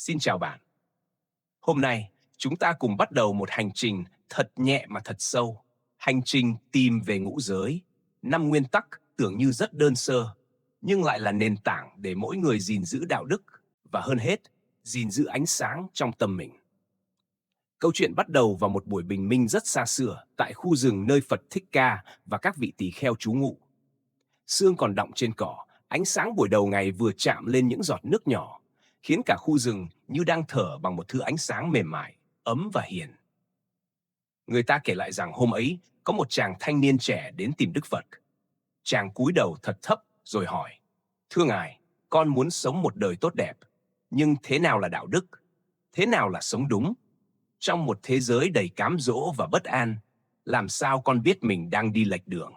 Xin chào bạn. Hôm nay, chúng ta cùng bắt đầu một hành trình thật nhẹ mà thật sâu. Hành trình tìm về ngũ giới. 5 nguyên tắc tưởng như rất đơn sơ, nhưng lại là nền tảng để mỗi người gìn giữ đạo đức và hơn hết, gìn giữ ánh sáng trong tâm mình. Câu chuyện bắt đầu vào một buổi bình minh rất xa xưa tại khu rừng nơi Phật Thích Ca và các vị tỳ kheo trú ngụ. Sương còn đọng trên cỏ, ánh sáng buổi đầu ngày vừa chạm lên những giọt nước nhỏ, khiến cả khu rừng như đang thở bằng một thứ ánh sáng mềm mại, ấm và hiền. Người ta kể lại rằng hôm ấy có một chàng thanh niên trẻ đến tìm Đức Phật. Chàng cúi đầu thật thấp rồi hỏi: "Thưa Ngài, con muốn sống một đời tốt đẹp, nhưng thế nào là đạo đức? Thế nào là sống đúng? Trong một thế giới đầy cám dỗ và bất an, làm sao con biết mình đang đi lệch đường?"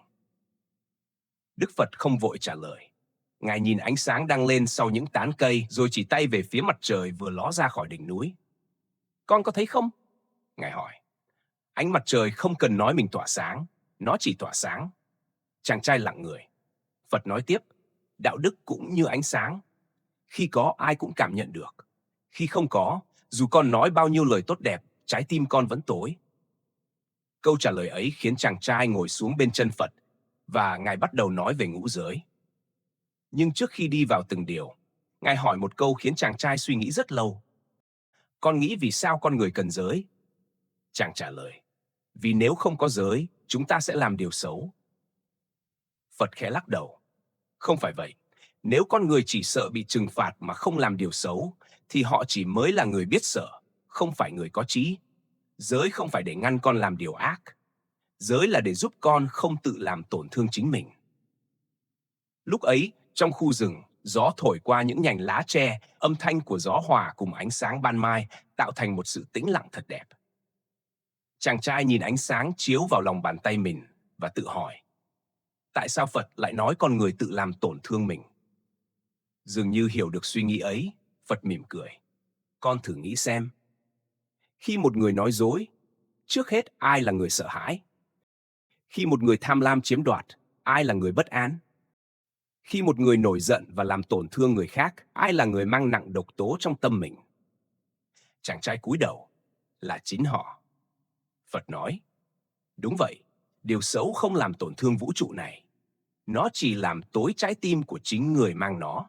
Đức Phật không vội trả lời. Ngài nhìn ánh sáng đang lên sau những tán cây rồi chỉ tay về phía mặt trời vừa ló ra khỏi đỉnh núi. "Con có thấy không?" Ngài hỏi. "Ánh mặt trời không cần nói mình tỏa sáng, nó chỉ tỏa sáng." Chàng trai lặng người. Phật nói tiếp: "Đạo đức cũng như ánh sáng. Khi có ai cũng cảm nhận được. Khi không có, dù con nói bao nhiêu lời tốt đẹp, trái tim con vẫn tối." Câu trả lời ấy khiến chàng trai ngồi xuống bên chân Phật và Ngài bắt đầu nói về ngũ giới. Nhưng trước khi đi vào từng điều, Ngài hỏi một câu khiến chàng trai suy nghĩ rất lâu. "Con nghĩ vì sao con người cần giới?" Chàng trả lời: "Vì nếu không có giới, chúng ta sẽ làm điều xấu." Phật khẽ lắc đầu: "Không phải vậy. Nếu con người chỉ sợ bị trừng phạt mà không làm điều xấu, thì họ chỉ mới là người biết sợ, không phải người có trí. Giới không phải để ngăn con làm điều ác. Giới là để giúp con không tự làm tổn thương chính mình." Lúc ấy, trong khu rừng, gió thổi qua những nhành lá tre, âm thanh của gió hòa cùng ánh sáng ban mai tạo thành một sự tĩnh lặng thật đẹp. Chàng trai nhìn ánh sáng chiếu vào lòng bàn tay mình và tự hỏi: tại sao Phật lại nói con người tự làm tổn thương mình? Dường như hiểu được suy nghĩ ấy, Phật mỉm cười: "Con thử nghĩ xem. Khi một người nói dối, trước hết ai là người sợ hãi? Khi một người tham lam chiếm đoạt, ai là người bất an? Khi một người nổi giận và làm tổn thương người khác, ai là người mang nặng độc tố trong tâm mình?" Chàng trai cúi đầu: "Là chính họ." Phật nói: "Đúng vậy, điều xấu không làm tổn thương vũ trụ này. Nó chỉ làm tối trái tim của chính người mang nó."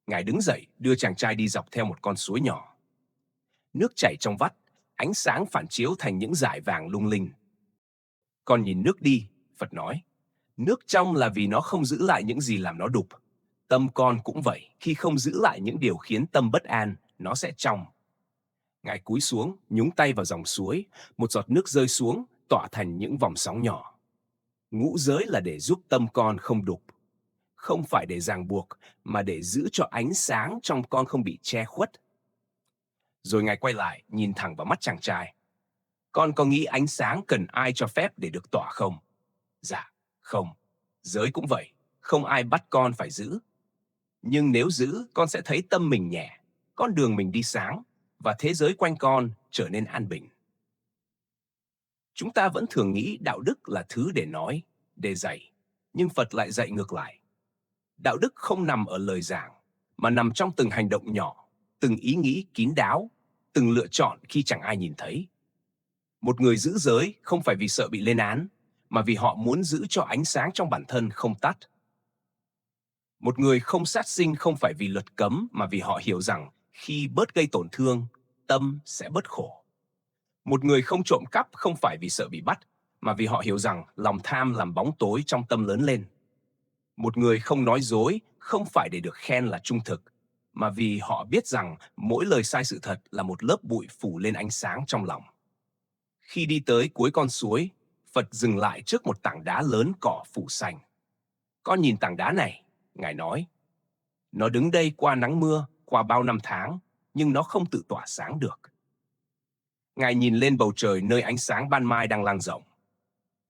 Ngài đứng dậy, đưa chàng trai đi dọc theo một con suối nhỏ. Nước chảy trong vắt, ánh sáng phản chiếu thành những dải vàng lung linh. "Con nhìn nước đi," Phật nói. "Nước trong là vì nó không giữ lại những gì làm nó đục. Tâm con cũng vậy, khi không giữ lại những điều khiến tâm bất an, nó sẽ trong." Ngài cúi xuống, nhúng tay vào dòng suối, một giọt nước rơi xuống, tỏa thành những vòng sóng nhỏ. Ngũ giới là để giúp tâm con không đục, không phải để ràng buộc, mà để giữ cho ánh sáng trong con không bị che khuất. Rồi Ngài quay lại, nhìn thẳng vào mắt chàng trai. "Con có nghĩ ánh sáng cần ai cho phép để được tỏa không?" "Dạ, không. Giới cũng vậy, không ai bắt con phải giữ. Nhưng nếu giữ, con sẽ thấy tâm mình nhẹ, con đường mình đi sáng, và thế giới quanh con trở nên an bình." Chúng ta vẫn thường nghĩ đạo đức là thứ để nói, để dạy, nhưng Phật lại dạy ngược lại. Đạo đức không nằm ở lời giảng, mà nằm trong từng hành động nhỏ, từng ý nghĩ kín đáo, từng lựa chọn khi chẳng ai nhìn thấy. Một người giữ giới không phải vì sợ bị lên án, mà vì họ muốn giữ cho ánh sáng trong bản thân không tắt. Một người không sát sinh không phải vì luật cấm, mà vì họ hiểu rằng khi bớt gây tổn thương, tâm sẽ bớt khổ. Một người không trộm cắp không phải vì sợ bị bắt, mà vì họ hiểu rằng lòng tham làm bóng tối trong tâm lớn lên. Một người không nói dối không phải để được khen là trung thực, mà vì họ biết rằng mỗi lời sai sự thật là một lớp bụi phủ lên ánh sáng trong lòng. Khi đi tới cuối con suối, Phật dừng lại trước một tảng đá lớn cỏ phủ xanh. "Con nhìn tảng đá này," Ngài nói. "Nó đứng đây qua nắng mưa, qua bao năm tháng, nhưng nó không tự tỏa sáng được." Ngài nhìn lên bầu trời nơi ánh sáng ban mai đang lan rộng.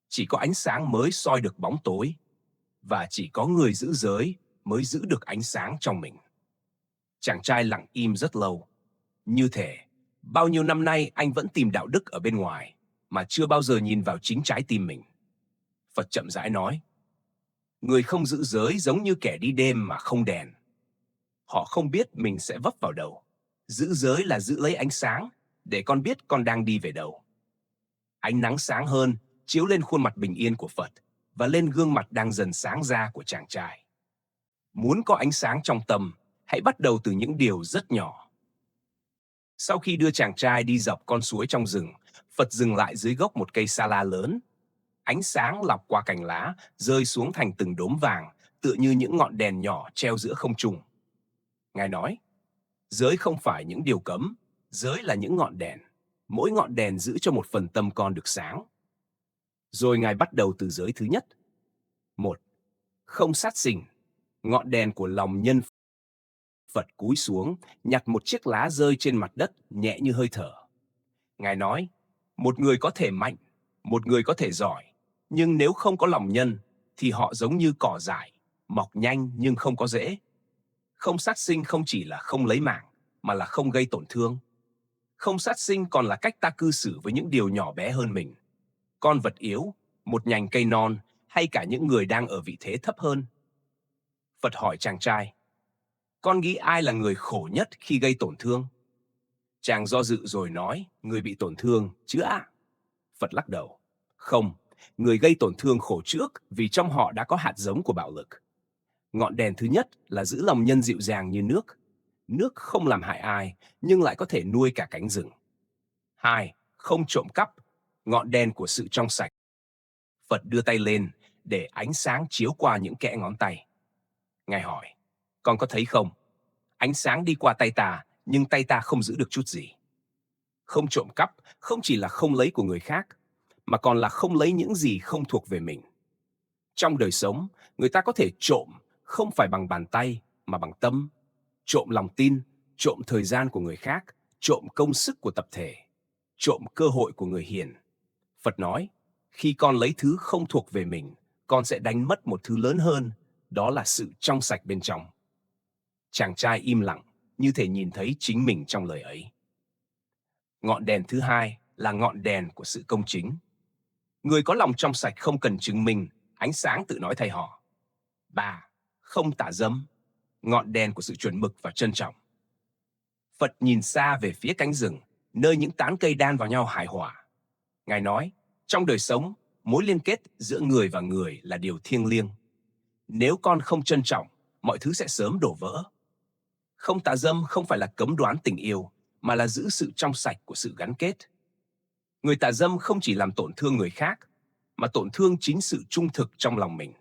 Chỉ có ánh sáng mới soi được bóng tối, và chỉ có người giữ giới mới giữ được ánh sáng trong mình. Chàng trai lặng im rất lâu. Như thể, bao nhiêu năm nay anh vẫn tìm đạo đức ở bên ngoài, mà chưa bao giờ nhìn vào chính trái tim mình. Phật chậm rãi nói: "Người không giữ giới giống như kẻ đi đêm mà không đèn. Họ không biết mình sẽ vấp vào đâu. Giữ giới là giữ lấy ánh sáng, để con biết con đang đi về đâu. Ánh nắng sáng hơn chiếu lên khuôn mặt bình yên của Phật và lên gương mặt đang dần sáng ra của chàng trai. Muốn có ánh sáng trong tâm, hãy bắt đầu từ những điều rất nhỏ. Sau khi đưa chàng trai đi dọc con suối trong rừng, Phật dừng lại dưới gốc một cây sa la lớn. Ánh sáng lọc qua cành lá, rơi xuống thành từng đốm vàng, tựa như những ngọn đèn nhỏ treo giữa không trung. Ngài nói, giới không phải những điều cấm, giới là những ngọn đèn. Mỗi ngọn đèn giữ cho một phần tâm con được sáng. Rồi Ngài bắt đầu từ giới thứ nhất. 1. Không sát sinh. Ngọn đèn của lòng nhân. Phật cúi xuống, nhặt một chiếc lá rơi trên mặt đất, nhẹ như hơi thở. Ngài nói, một người có thể mạnh, một người có thể giỏi, nhưng nếu không có lòng nhân, thì họ giống như cỏ dại, mọc nhanh nhưng không có rễ. Không sát sinh không chỉ là không lấy mạng, mà là không gây tổn thương. Không sát sinh còn là cách ta cư xử với những điều nhỏ bé hơn mình. Con vật yếu, một nhành cây non, hay cả những người đang ở vị thế thấp hơn. Phật hỏi chàng trai, con nghĩ ai là người khổ nhất khi gây tổn thương? Chàng do dự rồi nói, người bị tổn thương, chứ ạ. Phật lắc đầu, không, người gây tổn thương khổ trước vì trong họ đã có hạt giống của bạo lực. Ngọn đèn thứ nhất là giữ lòng nhân dịu dàng như nước. Nước không làm hại ai, nhưng lại có thể nuôi cả cánh rừng. 2. Không trộm cắp, ngọn đèn của sự trong sạch. Phật đưa tay lên để ánh sáng chiếu qua những kẽ ngón tay. Ngài hỏi, con có thấy không? Ánh sáng đi qua tay ta, nhưng tay ta không giữ được chút gì. Không trộm cắp không chỉ là không lấy của người khác, mà còn là không lấy những gì không thuộc về mình. Trong đời sống, người ta có thể trộm không phải bằng bàn tay mà bằng tâm, trộm lòng tin, trộm thời gian của người khác, trộm công sức của tập thể, trộm cơ hội của người hiền. Phật nói, khi con lấy thứ không thuộc về mình, con sẽ đánh mất một thứ lớn hơn, đó là sự trong sạch bên trong. Chàng trai im lặng, như thể nhìn thấy chính mình trong lời ấy. Ngọn đèn thứ hai là ngọn đèn của sự công chính. Người có lòng trong sạch không cần chứng minh, ánh sáng tự nói thay họ. 3. Không tả dâm, ngọn đèn của sự chuẩn mực và trân trọng. Phật nhìn xa về phía cánh rừng, nơi những tán cây đan vào nhau hài hòa. Ngài nói, trong đời sống, mối liên kết giữa người và người là điều thiêng liêng. Nếu con không trân trọng, mọi thứ sẽ sớm đổ vỡ. Không tà dâm không phải là cấm đoán tình yêu, mà là giữ sự trong sạch của sự gắn kết. Người tà dâm không chỉ làm tổn thương người khác, mà tổn thương chính sự trung thực trong lòng mình.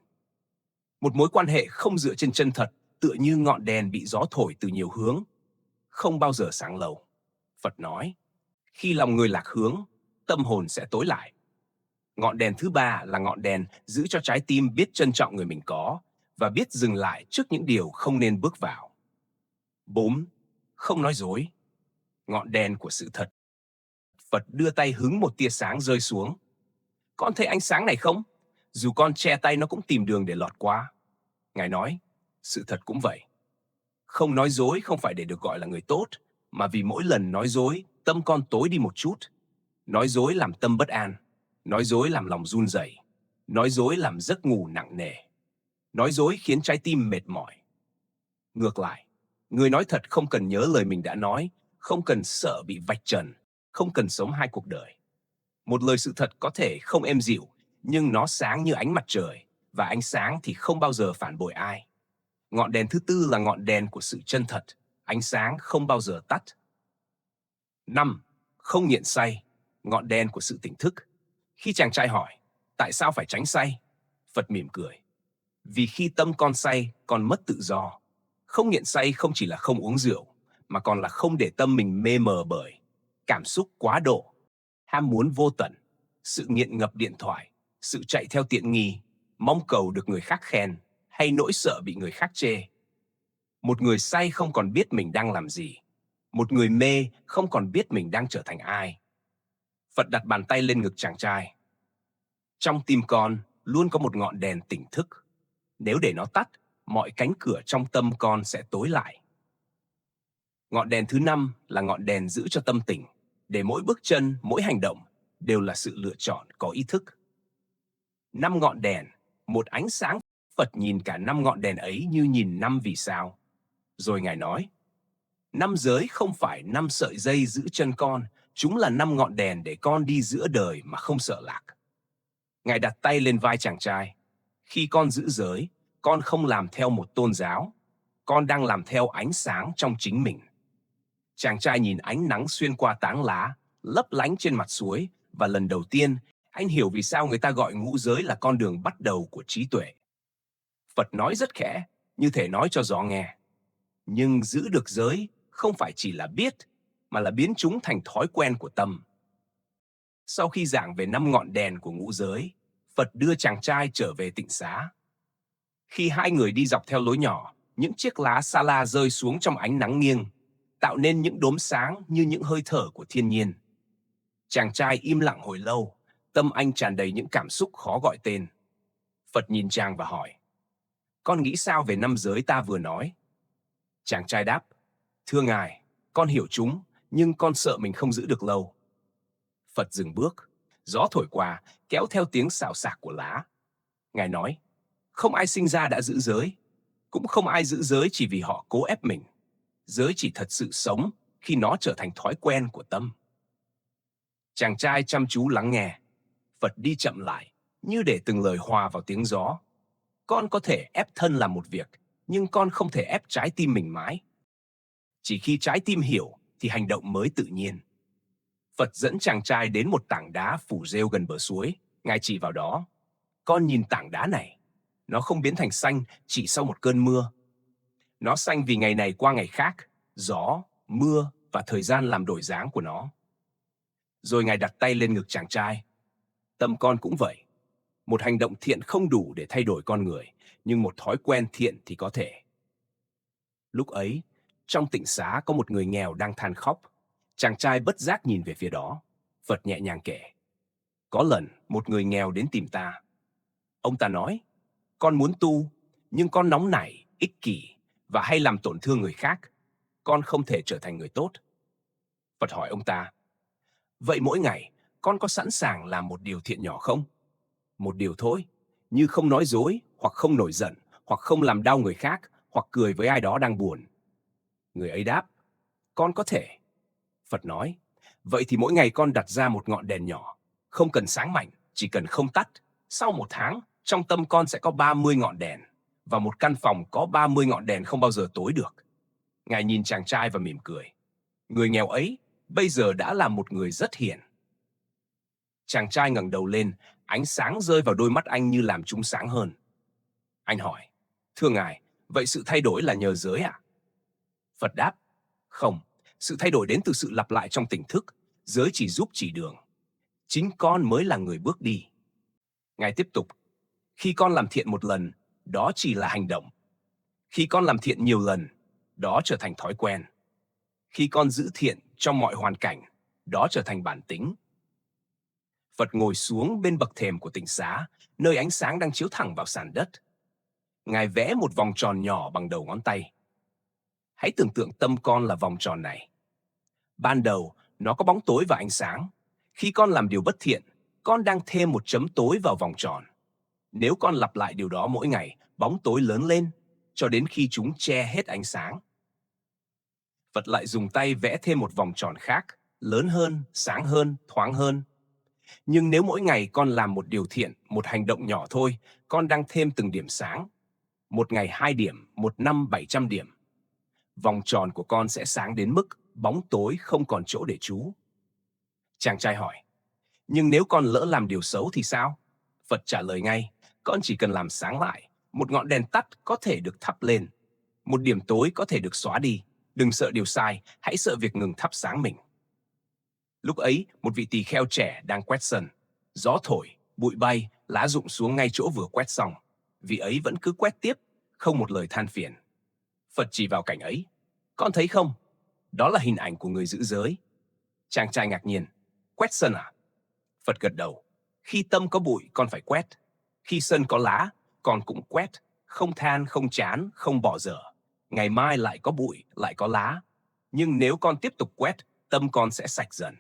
Một mối quan hệ không dựa trên chân thật, tựa như ngọn đèn bị gió thổi từ nhiều hướng, không bao giờ sáng lâu. Phật nói, khi lòng người lạc hướng, tâm hồn sẽ tối lại. Ngọn đèn thứ ba là ngọn đèn giữ cho trái tim biết trân trọng người mình có và biết dừng lại trước những điều không nên bước vào. 4. Không nói dối, ngọn đèn của sự thật. Phật đưa tay hứng một tia sáng rơi xuống. Con thấy ánh sáng này không? Dù con che tay nó cũng tìm đường để lọt qua. Ngài nói, sự thật cũng vậy. Không nói dối không phải để được gọi là người tốt, mà vì mỗi lần nói dối, tâm con tối đi một chút. Nói dối làm tâm bất an, nói dối làm lòng run rẩy, nói dối làm giấc ngủ nặng nề. Nói dối khiến trái tim mệt mỏi. Ngược lại, người nói thật không cần nhớ lời mình đã nói, không cần sợ bị vạch trần, không cần sống hai cuộc đời. Một lời sự thật có thể không êm dịu, nhưng nó sáng như ánh mặt trời, và ánh sáng thì không bao giờ phản bội ai. Ngọn đèn thứ tư là ngọn đèn của sự chân thật, ánh sáng không bao giờ tắt. 5. Không nghiện say, ngọn đèn của sự tỉnh thức. Khi chàng trai hỏi, tại sao phải tránh say? Phật mỉm cười. Vì khi tâm con say, con mất tự do. Không nghiện say không chỉ là không uống rượu, mà còn là không để tâm mình mê mờ bởi cảm xúc quá độ, ham muốn vô tận, sự nghiện ngập điện thoại, sự chạy theo tiện nghi, mong cầu được người khác khen, hay nỗi sợ bị người khác chê. Một người say không còn biết mình đang làm gì. Một người mê không còn biết mình đang trở thành ai. Phật đặt bàn tay lên ngực chàng trai. Trong tim con luôn có một ngọn đèn tỉnh thức. Nếu để nó tắt, mọi cánh cửa trong tâm con sẽ tối lại. Ngọn đèn thứ 5 là ngọn đèn giữ cho tâm tỉnh, để mỗi bước chân, mỗi hành động đều là sự lựa chọn có ý thức. 5 ngọn đèn, một ánh sáng. Phật nhìn cả 5 ngọn đèn ấy như nhìn 5 vì sao. Rồi Ngài nói, Năm giới không phải 5 sợi dây giữ chân con, chúng là 5 ngọn đèn để con đi giữa đời mà không sợ lạc. Ngài đặt tay lên vai chàng trai. Khi con giữ giới, con không làm theo một tôn giáo, con đang làm theo ánh sáng trong chính mình. Chàng trai nhìn ánh nắng xuyên qua tán lá, lấp lánh trên mặt suối, và lần đầu tiên, anh hiểu vì sao người ta gọi ngũ giới là con đường bắt đầu của trí tuệ. Phật nói rất khẽ, như thể nói cho gió nghe. Nhưng giữ được giới không phải chỉ là biết, mà là biến chúng thành thói quen của tâm. Sau khi giảng về 5 ngọn đèn của ngũ giới, Phật đưa chàng trai trở về tịnh xá. Khi hai người đi dọc theo lối nhỏ, những chiếc lá sa la rơi xuống trong ánh nắng nghiêng, tạo nên những đốm sáng như những hơi thở của thiên nhiên. Chàng trai im lặng hồi lâu, tâm anh tràn đầy những cảm xúc khó gọi tên. Phật nhìn chàng và hỏi, con nghĩ sao về 5 giới ta vừa nói? Chàng trai đáp, thưa Ngài, con hiểu chúng, nhưng con sợ mình không giữ được lâu. Phật dừng bước, gió thổi qua, kéo theo tiếng xào xạc của lá. Ngài nói, không ai sinh ra đã giữ giới, cũng không ai giữ giới chỉ vì họ cố ép mình. Giới chỉ thật sự sống khi nó trở thành thói quen của tâm. Chàng trai chăm chú lắng nghe. Phật đi chậm lại, như để từng lời hòa vào tiếng gió. Con có thể ép thân làm một việc, nhưng con không thể ép trái tim mình mãi. Chỉ khi trái tim hiểu thì hành động mới tự nhiên. Phật dẫn chàng trai đến một tảng đá phủ rêu gần bờ suối. Ngài chỉ vào đó. Con nhìn tảng đá này. Nó không biến thành xanh chỉ sau một cơn mưa. Nó xanh vì ngày này qua ngày khác, gió, mưa và thời gian làm đổi dáng của nó. Rồi Ngài đặt tay lên ngực chàng trai. Tâm con cũng vậy. Một hành động thiện không đủ để thay đổi con người, nhưng một thói quen thiện thì có thể. Lúc ấy, trong tịnh xá có một người nghèo đang than khóc. Chàng trai bất giác nhìn về phía đó. Phật nhẹ nhàng kể. Có lần, một người nghèo đến tìm ta. Ông ta nói, con muốn tu, nhưng con nóng nảy, ích kỷ và hay làm tổn thương người khác. Con không thể trở thành người tốt. Phật hỏi ông ta, vậy mỗi ngày, con có sẵn sàng làm một điều thiện nhỏ không? Một điều thôi, như không nói dối, hoặc không nổi giận, hoặc không làm đau người khác, hoặc cười với ai đó đang buồn. Người ấy đáp, con có thể. Phật nói, vậy thì mỗi ngày con đặt ra một ngọn đèn nhỏ, không cần sáng mạnh, chỉ cần không tắt. Sau 1 tháng, trong tâm con sẽ có 30 ngọn đèn, và một căn phòng có 30 ngọn đèn không bao giờ tối được. Ngài nhìn chàng trai và mỉm cười. Người nghèo ấy bây giờ đã là một người rất hiền. Chàng trai ngẩng đầu lên, ánh sáng rơi vào đôi mắt anh như làm chúng sáng hơn. Anh hỏi, thưa Ngài, vậy sự thay đổi là nhờ giới à? Phật đáp, không, sự thay đổi đến từ sự lặp lại trong tỉnh thức, giới chỉ giúp chỉ đường. Chính con mới là người bước đi. Ngài tiếp tục, khi con làm thiện một lần, đó chỉ là hành động. Khi con làm thiện nhiều lần, đó trở thành thói quen. Khi con giữ thiện trong mọi hoàn cảnh, đó trở thành bản tính. Phật ngồi xuống bên bậc thềm của tịnh xá, nơi ánh sáng đang chiếu thẳng vào sàn đất. Ngài vẽ một vòng tròn nhỏ bằng đầu ngón tay. Hãy tưởng tượng tâm con là vòng tròn này. Ban đầu, nó có bóng tối và ánh sáng. Khi con làm điều bất thiện, con đang thêm một chấm tối vào vòng tròn. Nếu con lặp lại điều đó mỗi ngày, bóng tối lớn lên, cho đến khi chúng che hết ánh sáng. Phật lại dùng tay vẽ thêm một vòng tròn khác, lớn hơn, sáng hơn, thoáng hơn. Nhưng nếu mỗi ngày con làm một điều thiện, một hành động nhỏ thôi, con đang thêm từng điểm sáng. Một ngày 2 điểm, một năm 700 điểm. Vòng tròn của con sẽ sáng đến mức bóng tối không còn chỗ để trú. Chàng trai hỏi, nhưng nếu con lỡ làm điều xấu thì sao? Phật trả lời ngay, con chỉ cần làm sáng lại. Một ngọn đèn tắt có thể được thắp lên. Một điểm tối có thể được xóa đi. Đừng sợ điều sai, hãy sợ việc ngừng thắp sáng mình. Lúc ấy, một vị tỳ kheo trẻ đang quét sân. Gió thổi, bụi bay, lá rụng xuống ngay chỗ vừa quét xong. Vị ấy vẫn cứ quét tiếp, không một lời than phiền. Phật chỉ vào cảnh ấy. Con thấy không? Đó là hình ảnh của người giữ giới. Chàng trai ngạc nhiên. Quét sân à? Phật gật đầu. Khi tâm có bụi, con phải quét. Khi sân có lá, con cũng quét. Không than, không chán, không bỏ dở. Ngày mai lại có bụi, lại có lá. Nhưng nếu con tiếp tục quét, tâm con sẽ sạch dần.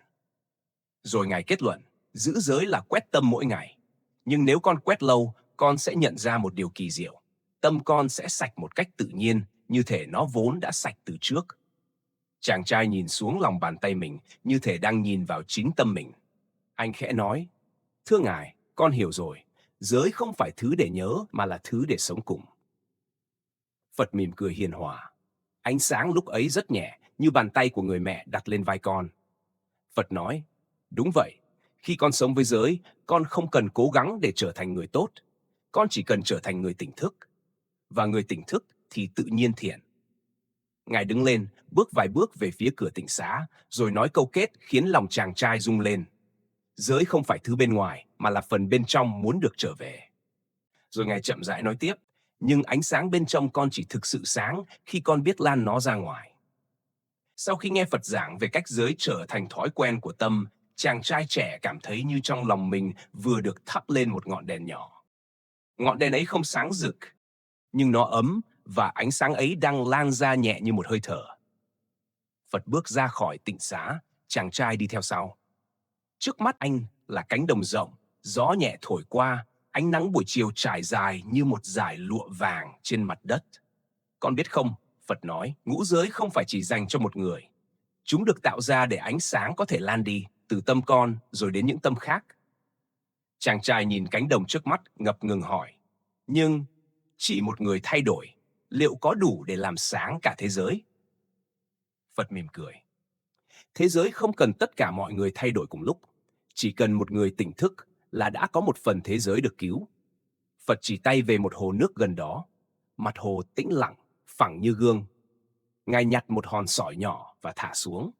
Rồi Ngài kết luận, giữ giới là quét tâm mỗi ngày. Nhưng nếu con quét lâu, con sẽ nhận ra một điều kỳ diệu. Tâm con sẽ sạch một cách tự nhiên, như thể nó vốn đã sạch từ trước. Chàng trai nhìn xuống lòng bàn tay mình như thể đang nhìn vào chính tâm mình. Anh khẽ nói, thưa ngài, con hiểu rồi. Giới không phải thứ để nhớ mà là thứ để sống cùng. Phật mỉm cười hiền hòa. Ánh sáng lúc ấy rất nhẹ, như bàn tay của người mẹ đặt lên vai con. Phật nói, đúng vậy, khi con sống với giới, con không cần cố gắng để trở thành người tốt. Con chỉ cần trở thành người tỉnh thức. Và người tỉnh thức thì tự nhiên thiện. Ngài đứng lên, bước vài bước về phía cửa tịnh xá, rồi nói câu kết khiến lòng chàng trai rung lên. Giới không phải thứ bên ngoài, mà là phần bên trong muốn được trở về. Rồi Ngài chậm rãi nói tiếp, nhưng ánh sáng bên trong con chỉ thực sự sáng khi con biết lan nó ra ngoài. Sau khi nghe Phật giảng về cách giới trở thành thói quen của tâm, chàng trai trẻ cảm thấy như trong lòng mình vừa được thắp lên một ngọn đèn nhỏ. Ngọn đèn ấy không sáng rực, nhưng nó ấm và ánh sáng ấy đang lan ra nhẹ như một hơi thở. Phật bước ra khỏi tịnh xá, chàng trai đi theo sau. Trước mắt anh là cánh đồng rộng, gió nhẹ thổi qua, ánh nắng buổi chiều trải dài như một dải lụa vàng trên mặt đất. Con biết không, Phật nói, ngũ giới không phải chỉ dành cho một người. Chúng được tạo ra để ánh sáng có thể lan đi, từ tâm con rồi đến những tâm khác. Chàng trai nhìn cánh đồng trước mắt ngập ngừng hỏi, nhưng chỉ một người thay đổi, liệu có đủ để làm sáng cả thế giới? Phật mỉm cười. Thế giới không cần tất cả mọi người thay đổi cùng lúc. Chỉ cần một người tỉnh thức là đã có một phần thế giới được cứu. Phật chỉ tay về một hồ nước gần đó. Mặt hồ tĩnh lặng, phẳng như gương. Ngài nhặt một hòn sỏi nhỏ và thả xuống.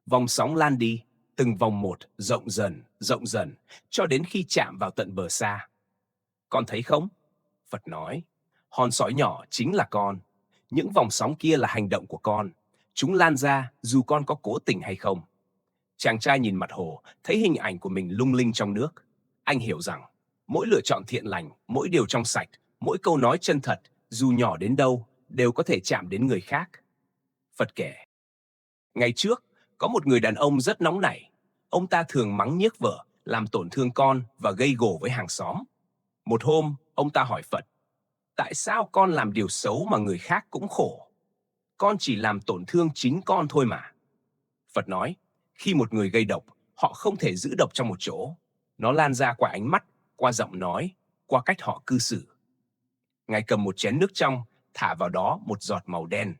Vòng sóng lan đi, từng vòng một, rộng dần, cho đến khi chạm vào tận bờ xa. Con thấy không? Phật nói, hòn sỏi nhỏ chính là con. Những vòng sóng kia là hành động của con. Chúng lan ra dù con có cố tình hay không. Chàng trai nhìn mặt hồ, thấy hình ảnh của mình lung linh trong nước. Anh hiểu rằng, mỗi lựa chọn thiện lành, mỗi điều trong sạch, mỗi câu nói chân thật, dù nhỏ đến đâu, đều có thể chạm đến người khác. Phật kể, ngày trước, có một người đàn ông rất nóng nảy. Ông ta thường mắng nhiếc vợ, làm tổn thương con và gây gổ với hàng xóm. Một hôm, ông ta hỏi Phật, tại sao con làm điều xấu mà người khác cũng khổ? Con chỉ làm tổn thương chính con thôi mà. Phật nói, khi một người gây độc, họ không thể giữ độc trong một chỗ. Nó lan ra qua ánh mắt, qua giọng nói, qua cách họ cư xử. Ngài cầm một chén nước trong, thả vào đó một giọt màu đen.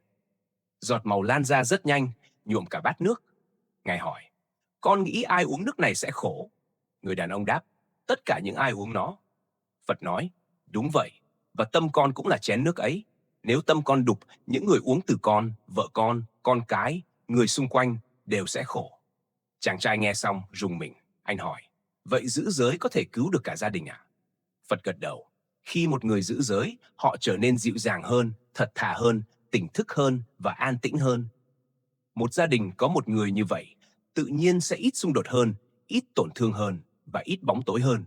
Giọt màu lan ra rất nhanh, nhuộm cả bát nước. Ngài hỏi, con nghĩ ai uống nước này sẽ khổ? Người đàn ông đáp, tất cả những ai uống nó. Phật nói, đúng vậy, và tâm con cũng là chén nước ấy. Nếu tâm con đục, những người uống từ con, vợ con cái, người xung quanh đều sẽ khổ. Chàng trai nghe xong rùng mình, anh hỏi, vậy giữ giới có thể cứu được cả gia đình à? Phật gật đầu, khi một người giữ giới, họ trở nên dịu dàng hơn, thật thà hơn, tỉnh thức hơn và an tĩnh hơn. Một gia đình có một người như vậy, tự nhiên sẽ ít xung đột hơn, ít tổn thương hơn và ít bóng tối hơn.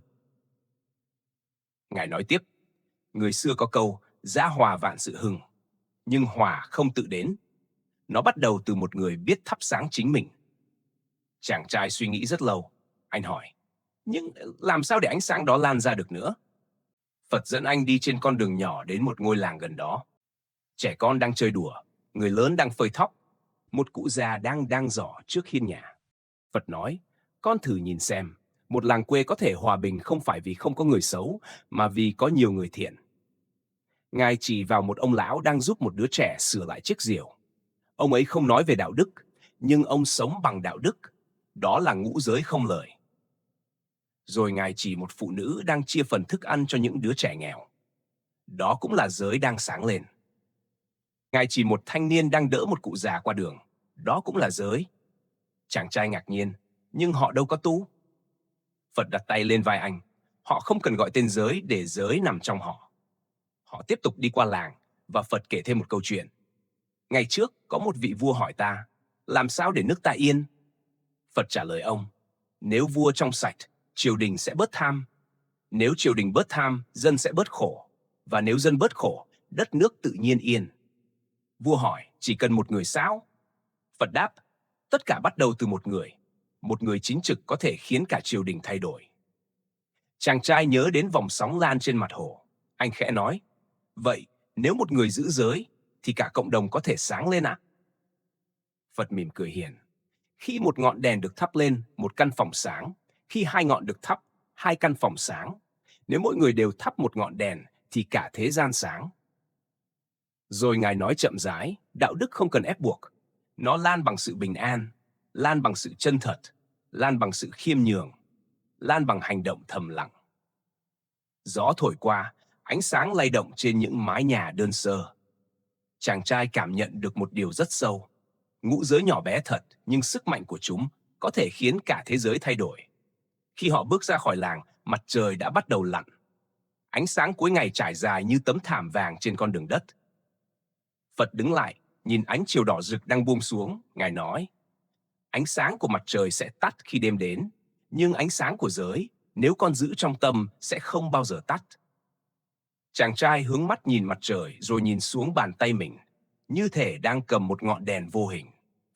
Ngài nói tiếp, người xưa có câu, giã hòa vạn sự hưng, nhưng hòa không tự đến. Nó bắt đầu từ một người biết thắp sáng chính mình. Chàng trai suy nghĩ rất lâu. Anh hỏi, nhưng làm sao để ánh sáng đó lan ra được nữa? Phật dẫn anh đi trên con đường nhỏ đến một ngôi làng gần đó. Trẻ con đang chơi đùa, người lớn đang phơi thóc, một cụ già đang giỏ trước hiên nhà. Phật nói, con thử nhìn xem, một làng quê có thể hòa bình không phải vì không có người xấu, mà vì có nhiều người thiện. Ngài chỉ vào một ông lão đang giúp một đứa trẻ sửa lại chiếc rìu. Ông ấy không nói về đạo đức, nhưng ông sống bằng đạo đức. Đó là ngũ giới không lời. Rồi Ngài chỉ một phụ nữ đang chia phần thức ăn cho những đứa trẻ nghèo. Đó cũng là giới đang sáng lên. Ngài chỉ một thanh niên đang đỡ một cụ già qua đường. Đó cũng là giới. Chàng trai ngạc nhiên, nhưng họ đâu có tu. Phật đặt tay lên vai anh. Họ không cần gọi tên giới để giới nằm trong họ. Họ tiếp tục đi qua làng, và Phật kể thêm một câu chuyện. Ngày trước, có một vị vua hỏi ta, làm sao để nước ta yên? Phật trả lời ông, nếu vua trong sạch, triều đình sẽ bớt tham. Nếu triều đình bớt tham, dân sẽ bớt khổ. Và nếu dân bớt khổ, đất nước tự nhiên yên. Vua hỏi, chỉ cần một người sao? Phật đáp, tất cả bắt đầu từ một người. Một người chính trực có thể khiến cả triều đình thay đổi. Chàng trai nhớ đến vòng sóng lan trên mặt hồ. Anh khẽ nói, vậy nếu một người giữ giới, thì cả cộng đồng có thể sáng lên ạ? Phật mỉm cười hiền. Khi một ngọn đèn được thắp lên, một căn phòng sáng. Khi hai ngọn được thắp, hai căn phòng sáng. Nếu mỗi người đều thắp một ngọn đèn, thì cả thế gian sáng. Rồi Ngài nói chậm rãi, đạo đức không cần ép buộc. Nó lan bằng sự bình an, lan bằng sự chân thật, lan bằng sự khiêm nhường, lan bằng hành động thầm lặng. Gió thổi qua, ánh sáng lay động trên những mái nhà đơn sơ. Chàng trai cảm nhận được một điều rất sâu. Ngũ giới nhỏ bé thật, nhưng sức mạnh của chúng có thể khiến cả thế giới thay đổi. Khi họ bước ra khỏi làng, mặt trời đã bắt đầu lặn. Ánh sáng cuối ngày trải dài như tấm thảm vàng trên con đường đất. Phật đứng lại, nhìn ánh chiều đỏ rực đang buông xuống. Ngài nói, ánh sáng của mặt trời sẽ tắt khi đêm đến, nhưng ánh sáng của giới, nếu con giữ trong tâm, sẽ không bao giờ tắt. Chàng trai hướng mắt nhìn mặt trời rồi nhìn xuống bàn tay mình, như thể đang cầm một ngọn đèn vô hình.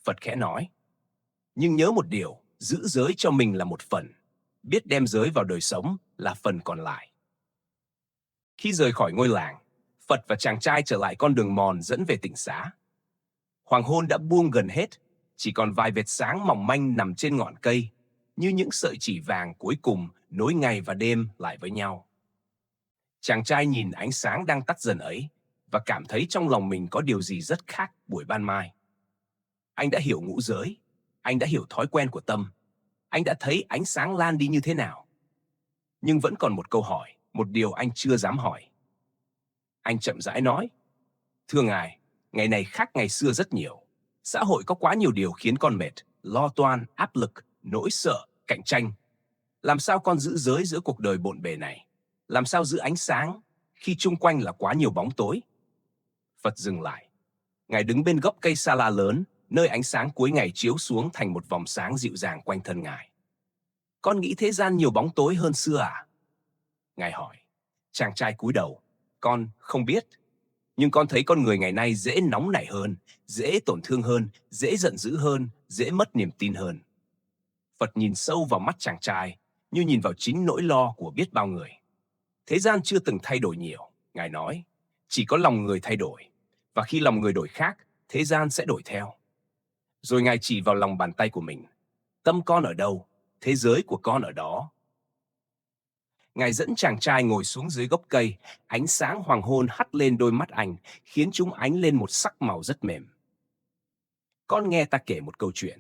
Phật khẽ nói, nhưng nhớ một điều, giữ giới cho mình là một phần, biết đem giới vào đời sống là phần còn lại. Khi rời khỏi ngôi làng, Phật và chàng trai trở lại con đường mòn dẫn về tỉnh xá. Hoàng hôn đã buông gần hết, chỉ còn vài vệt sáng mỏng manh nằm trên ngọn cây, như những sợi chỉ vàng cuối cùng nối ngày và đêm lại với nhau. Chàng trai nhìn ánh sáng đang tắt dần ấy và cảm thấy trong lòng mình có điều gì rất khác buổi ban mai. Anh đã hiểu ngũ giới, anh đã hiểu thói quen của tâm, anh đã thấy ánh sáng lan đi như thế nào. Nhưng vẫn còn một câu hỏi, một điều anh chưa dám hỏi. Anh chậm rãi nói, thưa Ngài, ngày này khác ngày xưa rất nhiều. Xã hội có quá nhiều điều khiến con mệt, lo toan, áp lực, nỗi sợ, cạnh tranh. Làm sao con giữ giới giữa cuộc đời bộn bề này? Làm sao giữ ánh sáng khi chung quanh là quá nhiều bóng tối? Phật dừng lại. Ngài đứng bên gốc cây sa la lớn, nơi ánh sáng cuối ngày chiếu xuống thành một vòng sáng dịu dàng quanh thân Ngài. Con nghĩ thế gian nhiều bóng tối hơn xưa à? Ngài hỏi. Chàng trai cúi đầu. Con không biết. Nhưng con thấy con người ngày nay dễ nóng nảy hơn, dễ tổn thương hơn, dễ giận dữ hơn, dễ mất niềm tin hơn. Phật nhìn sâu vào mắt chàng trai, như nhìn vào chính nỗi lo của biết bao người. Thế gian chưa từng thay đổi nhiều, Ngài nói. Chỉ có lòng người thay đổi. Và khi lòng người đổi khác, thế gian sẽ đổi theo. Rồi Ngài chỉ vào lòng bàn tay của mình. Tâm con ở đâu, thế giới của con ở đó. Ngài dẫn chàng trai ngồi xuống dưới gốc cây, ánh sáng hoàng hôn hắt lên đôi mắt anh, khiến chúng ánh lên một sắc màu rất mềm. Con nghe ta kể một câu chuyện.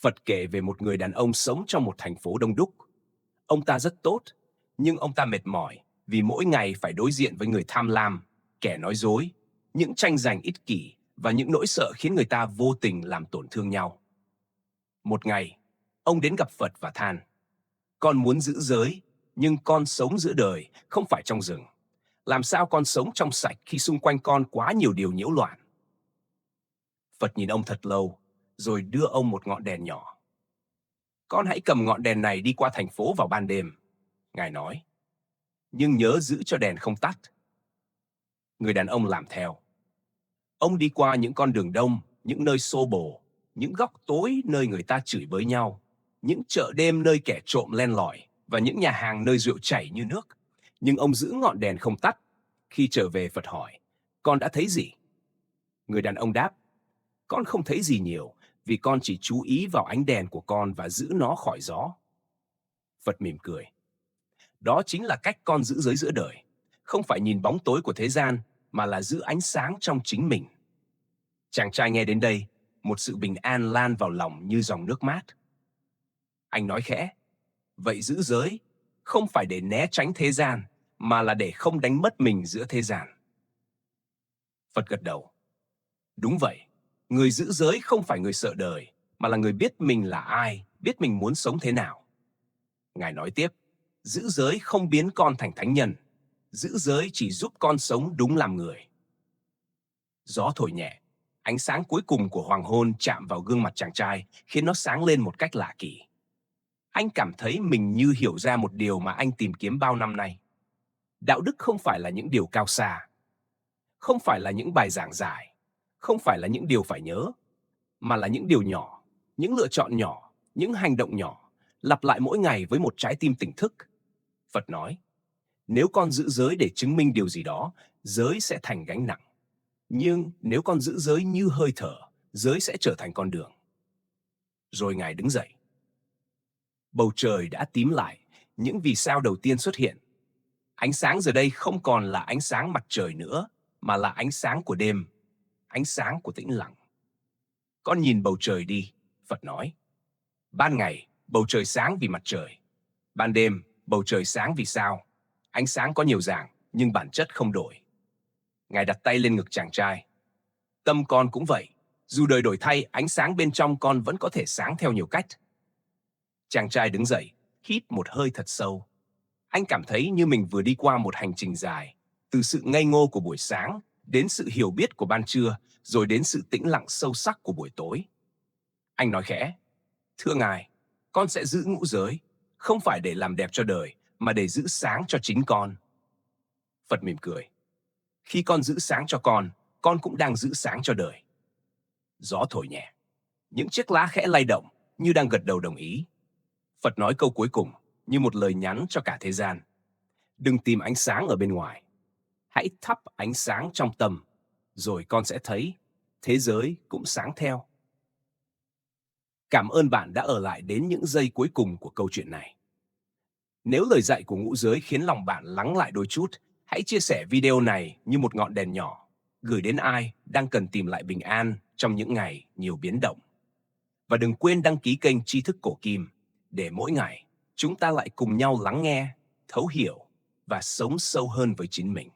Phật kể về một người đàn ông sống trong một thành phố đông đúc. Ông ta rất tốt, nhưng ông ta mệt mỏi vì mỗi ngày phải đối diện với người tham lam, kẻ nói dối, những tranh giành ích kỷ và những nỗi sợ khiến người ta vô tình làm tổn thương nhau. Một ngày, ông đến gặp Phật và than, con muốn giữ giới, nhưng con sống giữa đời, không phải trong rừng. Làm sao con sống trong sạch khi xung quanh con quá nhiều điều nhiễu loạn? Phật nhìn ông thật lâu, rồi đưa ông một ngọn đèn nhỏ. Con hãy cầm ngọn đèn này đi qua thành phố vào ban đêm, Ngài nói. Nhưng nhớ giữ cho đèn không tắt. Người đàn ông làm theo. Ông đi qua những con đường đông, những nơi xô bồ, những góc tối nơi người ta chửi bới nhau, những chợ đêm nơi kẻ trộm len lỏi và những nhà hàng nơi rượu chảy như nước. Nhưng ông giữ ngọn đèn không tắt. Khi trở về, Phật hỏi, con đã thấy gì? Người đàn ông đáp, con không thấy gì nhiều, vì con chỉ chú ý vào ánh đèn của con và giữ nó khỏi gió. Phật mỉm cười. Đó chính là cách con giữ giới giữa đời. Không phải nhìn bóng tối của thế gian, mà là giữ ánh sáng trong chính mình. Chàng trai nghe đến đây, một sự bình an lan vào lòng như dòng nước mát. Anh nói khẽ, vậy giữ giới không phải để né tránh thế gian, mà là để không đánh mất mình giữa thế gian. Phật gật đầu. Đúng vậy, người giữ giới không phải người sợ đời, mà là người biết mình là ai, biết mình muốn sống thế nào. Ngài nói tiếp, giữ giới không biến con thành thánh nhân, giữ giới chỉ giúp con sống đúng làm người. Gió thổi nhẹ, ánh sáng cuối cùng của hoàng hôn chạm vào gương mặt chàng trai, khiến nó sáng lên một cách lạ kỳ. Anh cảm thấy mình như hiểu ra một điều mà anh tìm kiếm bao năm nay. Đạo đức không phải là những điều cao xa, không phải là những bài giảng dài, không phải là những điều phải nhớ, mà là những điều nhỏ, những lựa chọn nhỏ, những hành động nhỏ, lặp lại mỗi ngày với một trái tim tỉnh thức. Phật nói, nếu con giữ giới để chứng minh điều gì đó, giới sẽ thành gánh nặng. Nhưng nếu con giữ giới như hơi thở, giới sẽ trở thành con đường. Rồi Ngài đứng dậy. Bầu trời đã tím lại, những vì sao đầu tiên xuất hiện. Ánh sáng giờ đây không còn là ánh sáng mặt trời nữa, mà là ánh sáng của đêm, ánh sáng của tĩnh lặng. Con nhìn bầu trời đi, Phật nói. Ban ngày, bầu trời sáng vì mặt trời. Ban đêm, bầu trời sáng vì sao. Ánh sáng có nhiều dạng, nhưng bản chất không đổi. Ngài đặt tay lên ngực chàng trai. Tâm con cũng vậy. Dù đời đổi thay, ánh sáng bên trong con vẫn có thể sáng theo nhiều cách. Chàng trai đứng dậy, hít một hơi thật sâu. Anh cảm thấy như mình vừa đi qua một hành trình dài, từ sự ngây ngô của buổi sáng, đến sự hiểu biết của ban trưa, rồi đến sự tĩnh lặng sâu sắc của buổi tối. Anh nói khẽ, thưa Ngài, con sẽ giữ ngũ giới, không phải để làm đẹp cho đời, mà để giữ sáng cho chính con. Phật mỉm cười. Khi con giữ sáng cho con cũng đang giữ sáng cho đời. Gió thổi nhẹ. Những chiếc lá khẽ lay động, như đang gật đầu đồng ý. Phật nói câu cuối cùng, như một lời nhắn cho cả thế gian. Đừng tìm ánh sáng ở bên ngoài. Hãy thắp ánh sáng trong tâm, rồi con sẽ thấy thế giới cũng sáng theo. Cảm ơn bạn đã ở lại đến những giây cuối cùng của câu chuyện này. Nếu lời dạy của ngũ giới khiến lòng bạn lắng lại đôi chút, hãy chia sẻ video này như một ngọn đèn nhỏ, gửi đến ai đang cần tìm lại bình an trong những ngày nhiều biến động. Và đừng quên đăng ký kênh Tri Thức Cổ Kim, để mỗi ngày chúng ta lại cùng nhau lắng nghe, thấu hiểu và sống sâu hơn với chính mình.